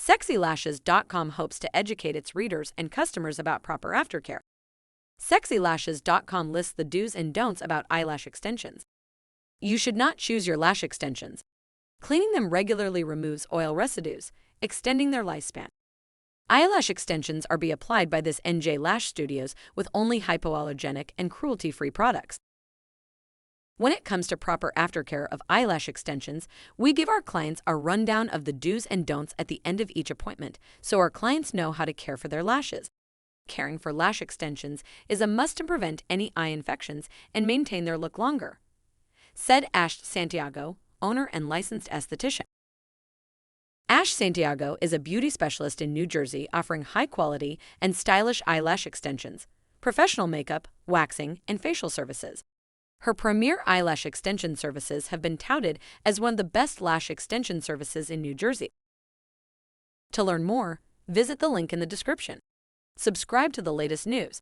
SexyLashes.com hopes to educate its readers and customers about proper aftercare. SexyLashes.com lists the do's and don'ts about eyelash extensions. You should not choose your lash extensions. Cleaning them regularly removes oil residues, extending their lifespan. Eyelash extensions are be applied by this NJ Lash Studios with only hypoallergenic and cruelty-free products. When it comes to proper aftercare of eyelash extensions, we give our clients a rundown of the do's and don'ts at the end of each appointment, so our clients know how to care for their lashes. Caring for lash extensions is a must to prevent any eye infections and maintain their look longer, said Ash Santiago, owner and licensed esthetician. Ash Santiago is a beauty specialist in New Jersey offering high-quality and stylish eyelash extensions, professional makeup, waxing, and facial services. Her premier eyelash extension services have been touted as one of the best lash extension services in New Jersey. To learn more, visit the link in the description. Subscribe to the latest news.